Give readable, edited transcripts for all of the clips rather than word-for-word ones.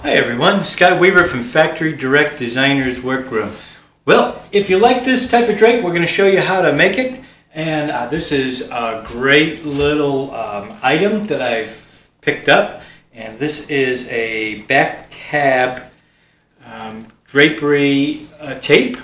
Hi everyone, Scott Weaver from Factory Direct Designers Workroom. Well, if you like this type of drape, we're going to show you how to make it. And this is a great little item that I've picked up. And this is a back tab drapery tape.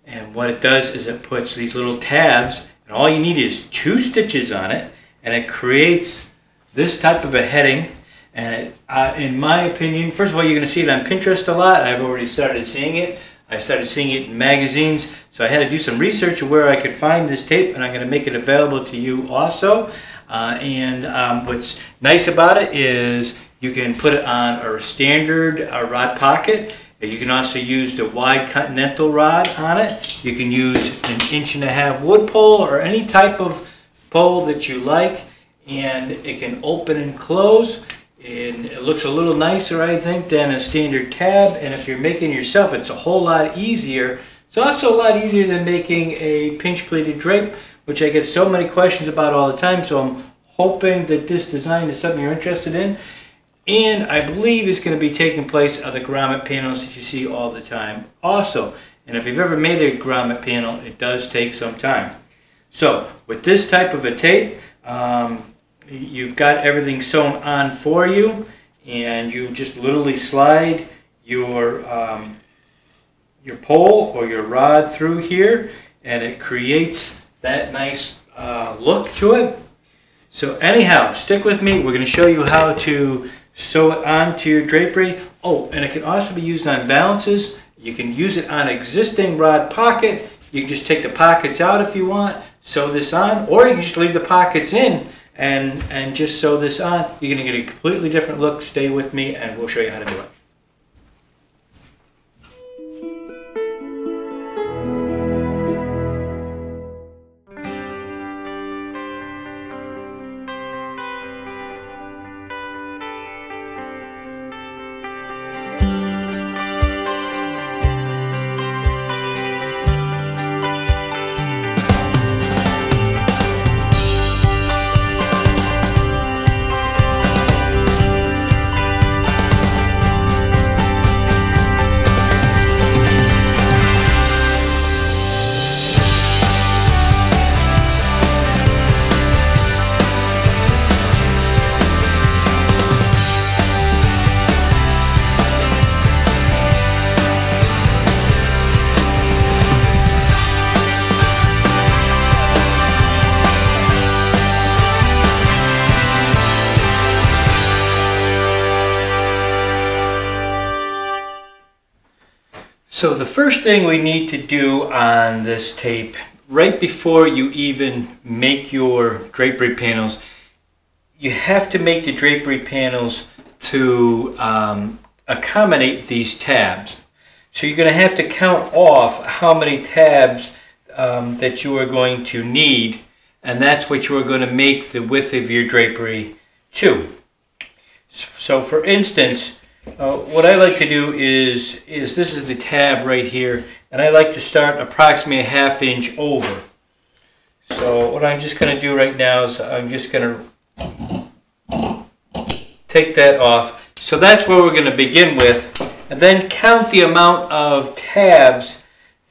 And what it does is it puts these little tabs, and all you need is 2 stitches on it, and it creates this type of a heading. And in my opinion, first of all, you're going to see it on Pinterest a lot. I've already started seeing it. I started seeing it in magazines, so I had to do some research of where I could find this tape, and I'm going to make it available to you also. What's nice about it is you can put it on a standard rod pocket. You can also use the wide continental rod on it. You can use an 1.5-inch wood pole or any type of pole that you like, and it can open and close. And it looks a little nicer, I think, than a standard tab. And if you're making yourself, it's a whole lot easier. It's also a lot easier than making a pinch pleated drape, which I get so many questions about all the time. So I'm hoping that this design is something you're interested in. And I believe it's going to be taking place on the grommet panels that you see all the time also. And if you've ever made a grommet panel, it does take some time. So with this type of a tape, you've got everything sewn on for you, and you just literally slide your pole or your rod through here, and it creates that nice look to it. So anyhow, stick with me. We're going to show you how to sew it onto your drapery. Oh, and it can also be used on valances. You can use it on existing rod pocket. You can just take the pockets out if you want, sew this on, or you can just leave the pockets in and just sew this on. You're going to get a completely different look. Stay with me and we'll show you how to do it. So the first thing we need to do on this tape, right before you even make your drapery panels, you have to make the drapery panels to accommodate these tabs. So you're going to have to count off how many tabs that you are going to need, and that's what you are going to make the width of your drapery to. So for instance, what I like to do is this is the tab right here, and I like to start approximately a 1/2 inch over. So what I'm just going to do right now is I'm just going to take that off. So that's where we're going to begin with, and then count the amount of tabs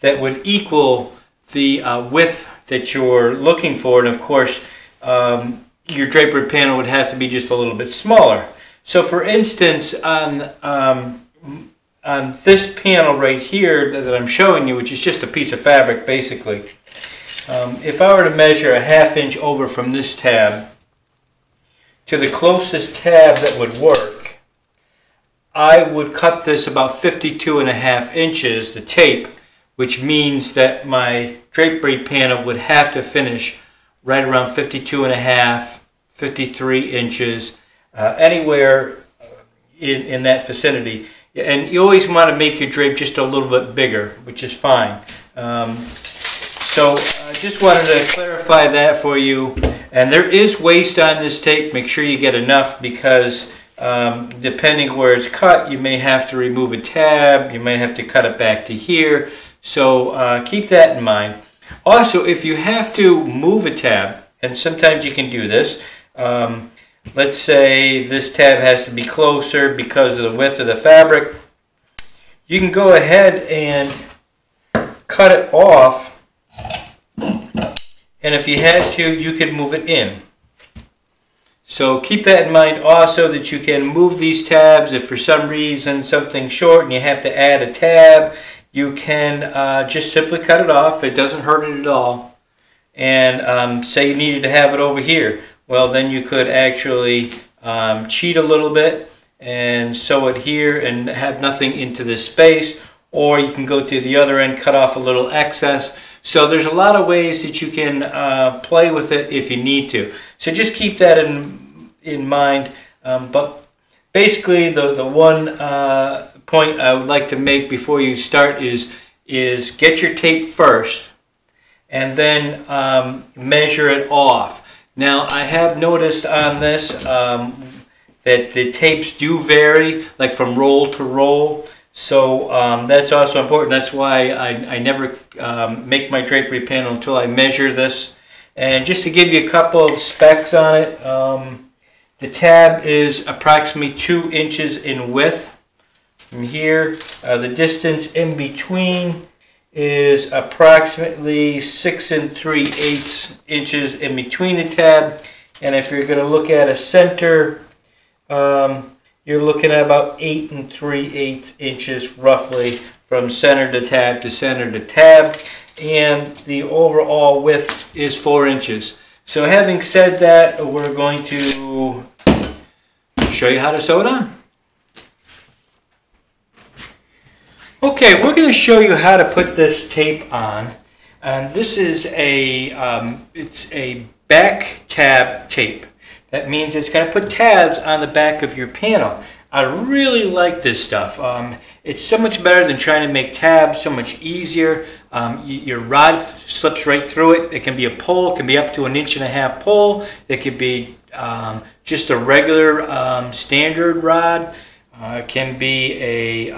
that would equal the width that you're looking for. And of course, your drapery panel would have to be just a little bit smaller. So for instance, on this panel right here that I'm showing you, which is just a piece of fabric basically, if I were to measure a 1/2 inch over from this tab to the closest tab that would work, I would cut this about 52.5 inches, the tape, which means that my drapery panel would have to finish right around 52.5, 53 inches. Anywhere in that vicinity. And you always want to make your drape just a little bit bigger, which is fine. So I just wanted to clarify that for you. And there is waste on this tape. Make sure you get enough, because depending where it's cut, you may have to remove a tab. You may have to cut it back to here. So keep that in mind. Also, if you have to move a tab, and sometimes you can do this, let's say this tab has to be closer because of the width of the fabric, you can go ahead and cut it off, and if you had to, you could move it in. So keep that in mind also, that you can move these tabs if for some reason something's short and you have to add a tab. You can just simply cut it off. It doesn't hurt it at all. And say you needed to have it over here. Well, then you could actually cheat a little bit and sew it here and have nothing into this space. Or you can go to the other end, cut off a little excess. So there's a lot of ways that you can play with it if you need to. So just keep that in mind. But basically the one point I would like to make before you start is get your tape first and then measure it off. Now I have noticed on this that the tapes do vary, like from roll to roll. So that's also important. That's why I never make my drapery panel until I measure this. And just to give you a couple of specs on it, the tab is approximately 2 inches in width. From here, the distance in between is approximately 6 3/8 inches in between the tab. And if you're going to look at a center, you're looking at about 8 3/8 inches roughly from center to tab to center to tab. And the overall width is 4 inches. So having said that, we're going to show you how to sew it on. Okay, we're going to show you how to put this tape on. And this is it's a back tab tape. That means it's going to put tabs on the back of your panel. I really like this stuff. It's so much better than trying to make tabs, so much easier. Your rod slips right through it. It can be a pole, it can be up to 1.5 inch pole. It could be just a regular standard rod. It can be a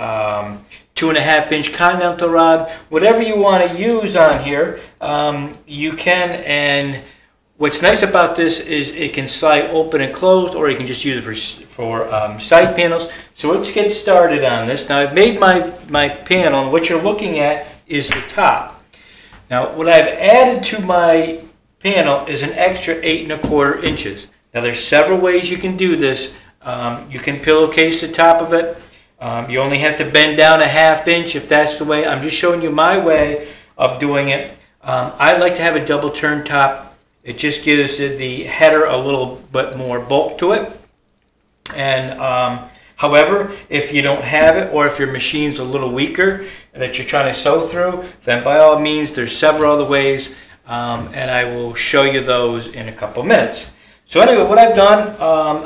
2.5 inch continental rod. Whatever you want to use on here, you can. And what's nice about this is it can slide open and closed, or you can just use it for side panels. So let's get started on this. Now I've made my panel, and what you're looking at is the top. Now what I've added to my panel is an extra 8 1/4 inches. Now there's several ways you can do this. You can pillowcase the top of it. You only have to bend down 1/2 inch if that's the way. I'm just showing you my way of doing it. I like to have a double turn top. It just gives the header a little bit more bulk to it. And however, if you don't have it, or if your machine's a little weaker that you're trying to sew through, then by all means there's several other ways, and I will show you those in a couple minutes. So anyway, what I've done,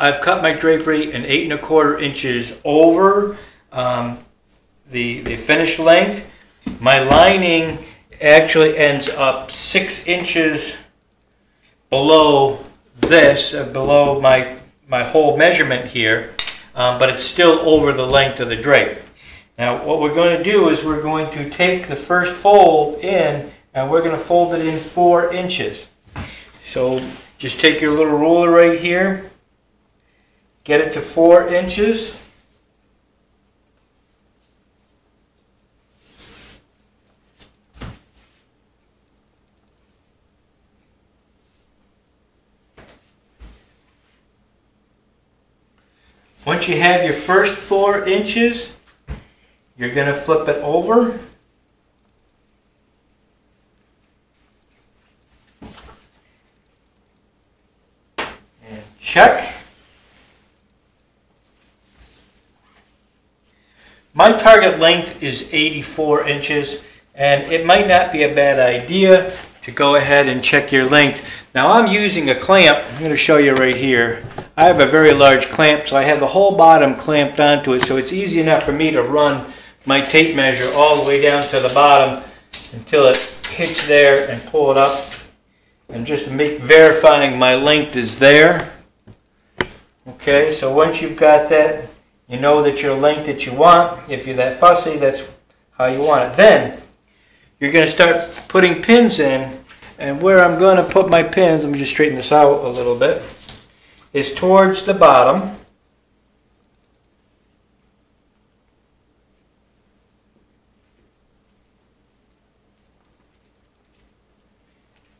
I've cut my drapery in 8 1/4 inches over the finished length. My lining actually ends up 6 inches below this, below my whole measurement here, but it's still over the length of the drape. Now what we're going to do is we're going to take the first fold in, and we're going to fold it in 4 inches. So just take your little ruler right here, get it to 4 inches. Once you have your first 4 inches, you're going to flip it over. And check. My target length is 84 inches, and it might not be a bad idea to go ahead and check your length. Now I'm using a clamp. I'm going to show you right here. I have a very large clamp, so I have the whole bottom clamped onto it, so it's easy enough for me to run my tape measure all the way down to the bottom until it hits there and pull it up. And just to make verifying my length is there. Okay, so once you've got that, you know that your length that you want. If you're that fussy, that's how you want it. Then you're going to start putting pins in, and where I'm going to put my pins, let me just straighten this out a little bit, is towards the bottom.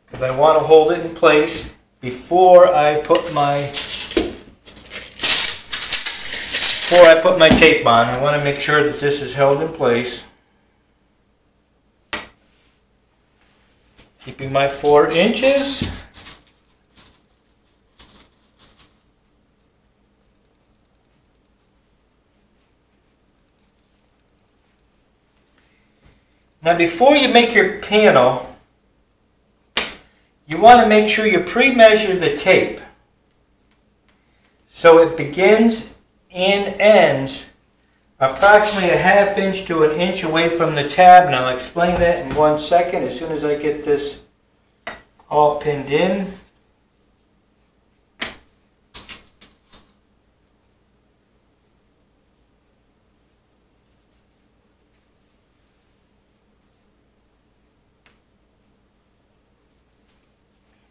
Because I want to hold it in place before I put my tape on. I want to make sure that this is held in place. Keeping my 4 inches. Now before you make your panel, you want to make sure you pre-measure the tape so it begins and ends approximately a ½ inch to an inch away from the tab, and I'll explain that in 1 second as soon as I get this all pinned in.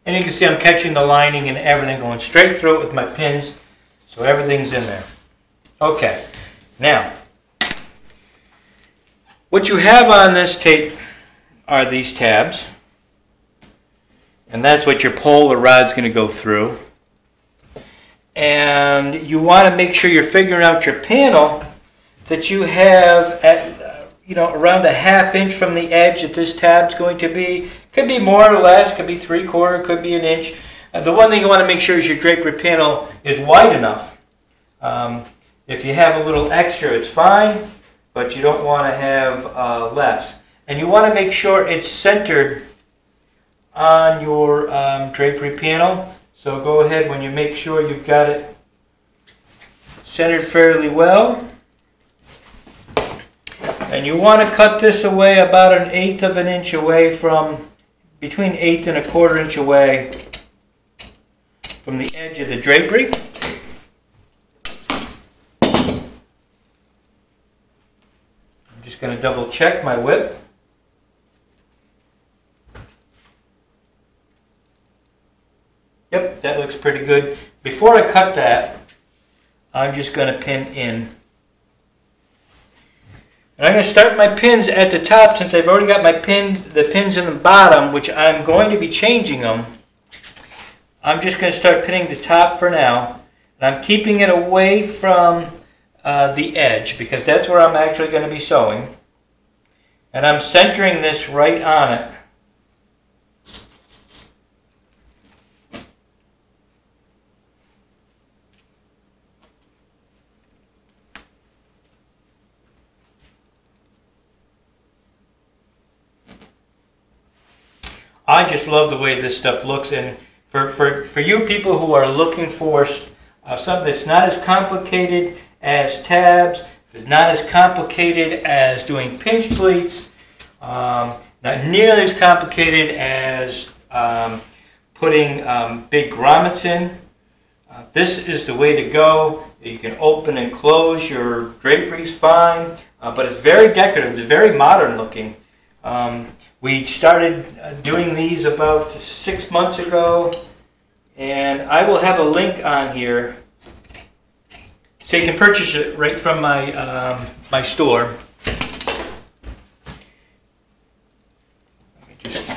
And you can see I'm catching the lining and everything, going straight through it with my pins, so everything's in there. Okay, now, what you have on this tape are these tabs, and that's what your pole or rod's going to go through. And you want to make sure you're figuring out your panel that you have at around a ½ inch from the edge that this tab's going to be. Could be more or less, could be 3/4, could be an inch. The one thing you want to make sure is your drapery panel is wide enough. If you have a little extra, it's fine, but you don't want to have less. And you want to make sure it's centered on your drapery panel. So go ahead when you make sure you've got it centered fairly well. And you want to cut this away about 1/8 of an inch away from, between 1/8 and 1/4 inch away from the edge of the drapery. I'm just going to double check my width. Yep, that looks pretty good. Before I cut that, I'm just going to pin in. And I'm going to start my pins at the top since I've already got the pins in the bottom, which I'm going to be changing them. I'm just going to start pinning the top for now. And I'm keeping it away from the edge because that's where I'm actually going to be sewing. And I'm centering this right on it. I just love the way this stuff looks, and for you people who are looking for something that's not as complicated as tabs, it's not as complicated as doing pinch pleats, not nearly as complicated as putting big grommets in, this is the way to go. You can open and close your draperies fine, but it's very decorative, it's very modern looking. We started doing these about 6 months ago, and I will have a link on here so you can purchase it right from my my store. Let me just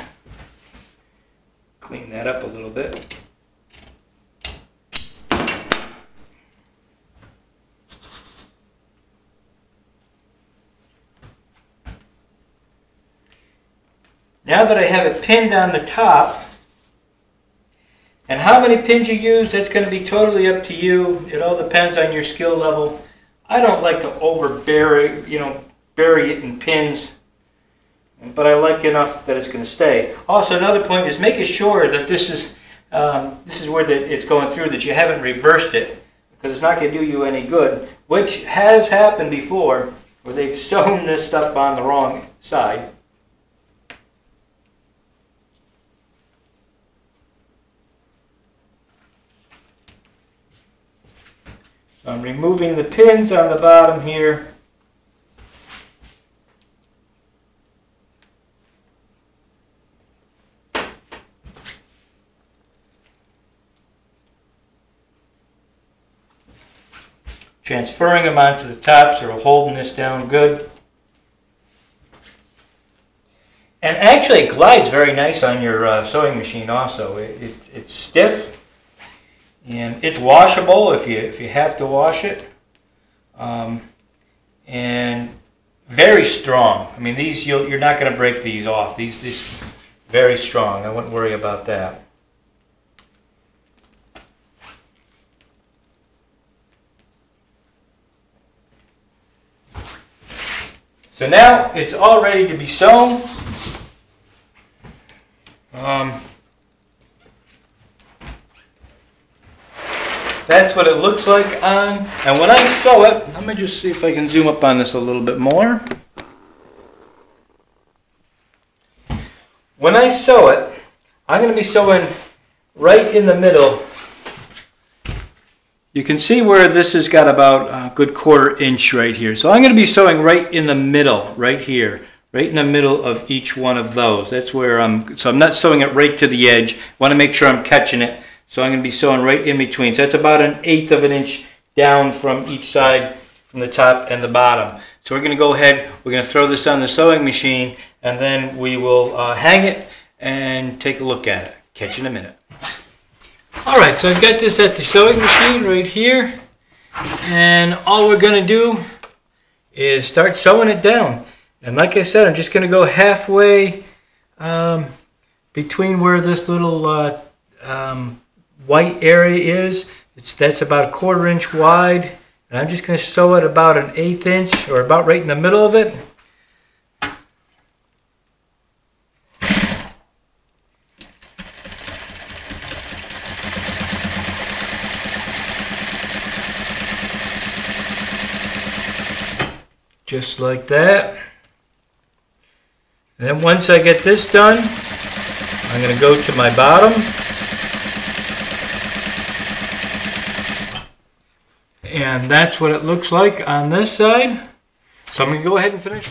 clean that up a little bit. Now that I have it pinned on the top, and how many pins you use, that's going to be totally up to you. It all depends on your skill level. I don't like to bury it in pins, but I like enough that it's going to stay. Also, another point is making sure that this is where it's going through, that you haven't reversed it, because it's not going to do you any good, which has happened before, where they've sewn this stuff on the wrong side. I'm removing the pins on the bottom here. transferring them onto the top, so we're holding this down good. And actually it glides very nice on your sewing machine also. It's stiff and it's washable if you have to wash it. And very strong. I mean, these you're not going to break these off. These very strong. I wouldn't worry about that. So now it's all ready to be sewn. That's what it looks like on, and when I sew it, let me just see if I can zoom up on this a little bit more. When I sew it, I'm going to be sewing right in the middle. You can see where this has got about a good 1/4 inch right here. So I'm going to be sewing right in the middle, right here, right in the middle of each one of those. That's where so I'm not sewing it right to the edge. I want to make sure I'm catching it. So I'm going to be sewing right in between. So that's about 1/8 of an inch down from each side, from the top and the bottom. So we're going to go ahead, we're going to throw this on the sewing machine, and then we will hang it and take a look at it. Catch you in a minute. Alright, so I've got this at the sewing machine right here, and all we're going to do is start sewing it down. And like I said, I'm just going to go halfway between where this little white area is. That's about 1/4 inch wide, and I'm just going to sew it about 1/8 inch, or about right in the middle of it. Just like that. And then once I get this done, I'm going to go to my bottom. And that's what it looks like on this side. So I'm going to go ahead and finish.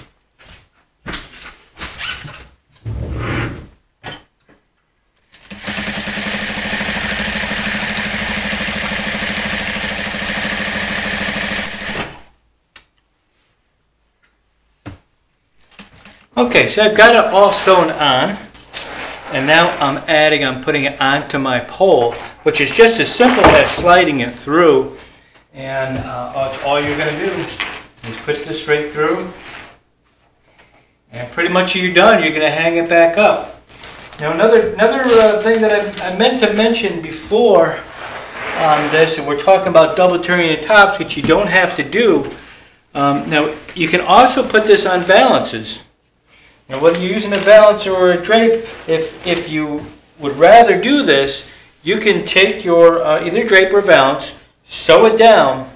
Okay, so I've got it all sewn on, and now I'm putting it onto my pole, which is just as simple as sliding it through. And all you're going to do is put this right through, and pretty much you're done. You're going to hang it back up. Now another thing that I meant to mention before on this, and we're talking about double turning the tops, which you don't have to do. Now you can also put this on valances. Now whether you're using a valance or a drape, if you would rather do this, you can take your either drape or valance, sew it down,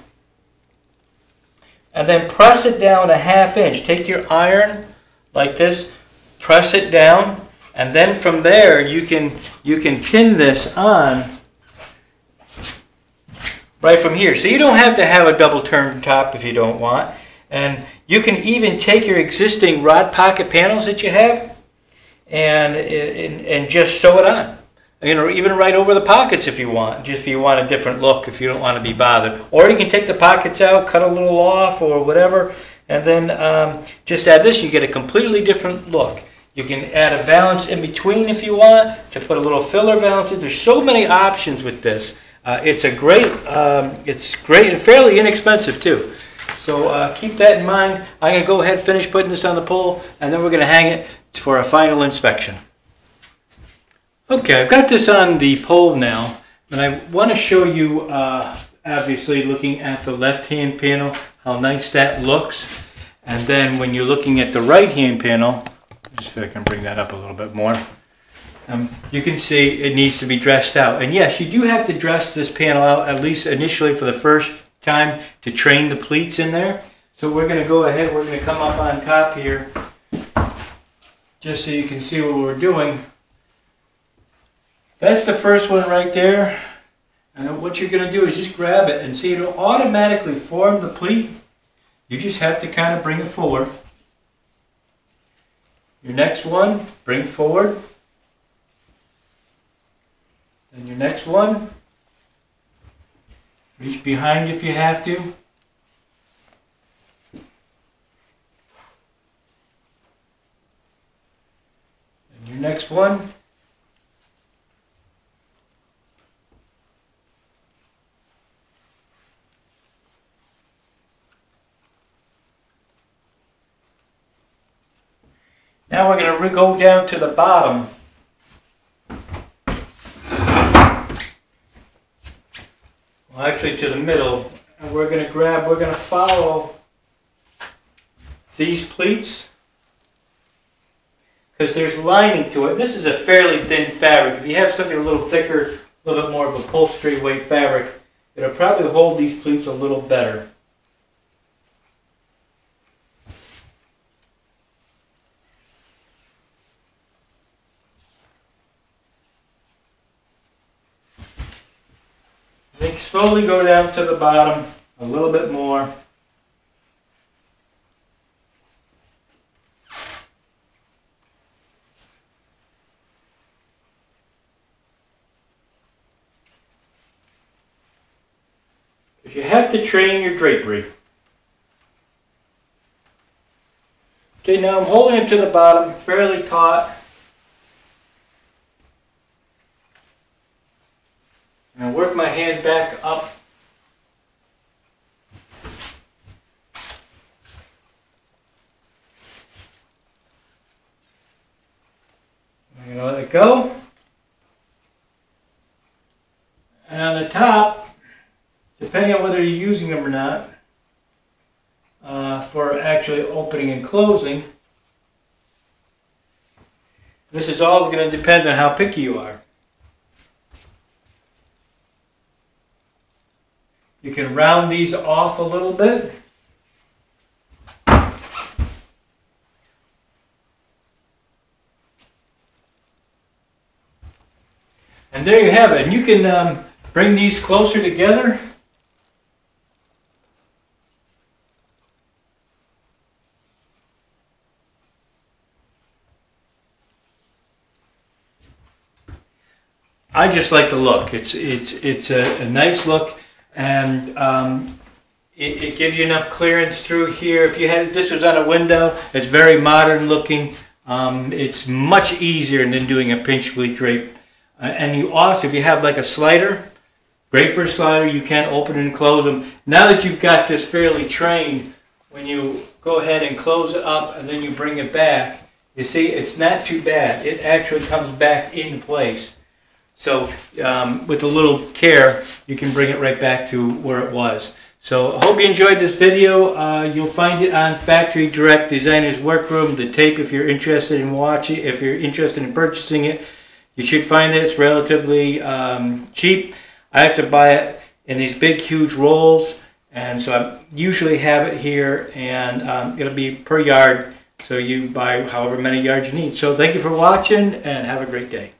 and then press it down 1/2 inch. Take your iron like this, press it down, and then from there you can pin this on right from here. So you don't have to have a double turn top if you don't want. And you can even take your existing rod pocket panels that you have and just sew it on. You know, even right over the pockets if you want, just if you want a different look, if you don't want to be bothered. Or you can take the pockets out, cut a little off or whatever, and then just add this, you get a completely different look. You can add a valance in between if you want, to put a little filler valances. There's so many options with this. It's great and fairly inexpensive too. So keep that in mind. I'm going to go ahead and finish putting this on the pole, and then we're going to hang it for a final inspection. Okay, I've got this on the pole now, and I want to show you, obviously looking at the left-hand panel, how nice that looks. And then when you're looking at the right-hand panel, just if I can bring that up a little bit more, you can see it needs to be dressed out. And yes, you do have to dress this panel out, at least initially for the first time, to train the pleats in there. So we're going to go ahead, we're going to come up on top here, just so you can see what we're doing. That's the first one right there. And what you're going to do is just grab it and see it'll automatically form the pleat. You just have to kind of bring it forward. Your next one, bring forward. And your next one, reach behind if you have to. your next one. Now we're going to go down to the bottom. Well, actually to the middle. And we're going to follow these pleats because there's lining to it. This is a fairly thin fabric. If you have something a little thicker, a little bit more of upholstery weight fabric, it'll probably hold these pleats a little better. Then slowly go down to the bottom a little bit more. Because you have to train your drapery. Okay, now I'm holding it to the bottom fairly taut. And work my hand back up. I'm going to let it go. And on the top, depending on whether you're using them or not, for actually opening and closing, this is all going to depend on how picky you are. You can round these off a little bit. And there you have it. And you can bring these closer together. I just like the look. It's a nice look. And it gives you enough clearance through here. If you had this was on a window, it's very modern looking. It's much easier than doing a pinch pleat drape. And you also, if you have like a slider, great for a slider. You can open and close them. Now that you've got this fairly trained, when you go ahead and close it up and then you bring it back, you see it's not too bad. It actually comes back into place. So with a little care, you can bring it right back to where it was. So I hope you enjoyed this video. You'll find it on Factory Direct Designer's Workroom. The tape, if you're interested in watching, if you're interested in purchasing it, you should find that it's relatively cheap. I have to buy it in these big, huge rolls, and so I usually have it here, and it'll be per yard. So you buy however many yards you need. So thank you for watching, and have a great day.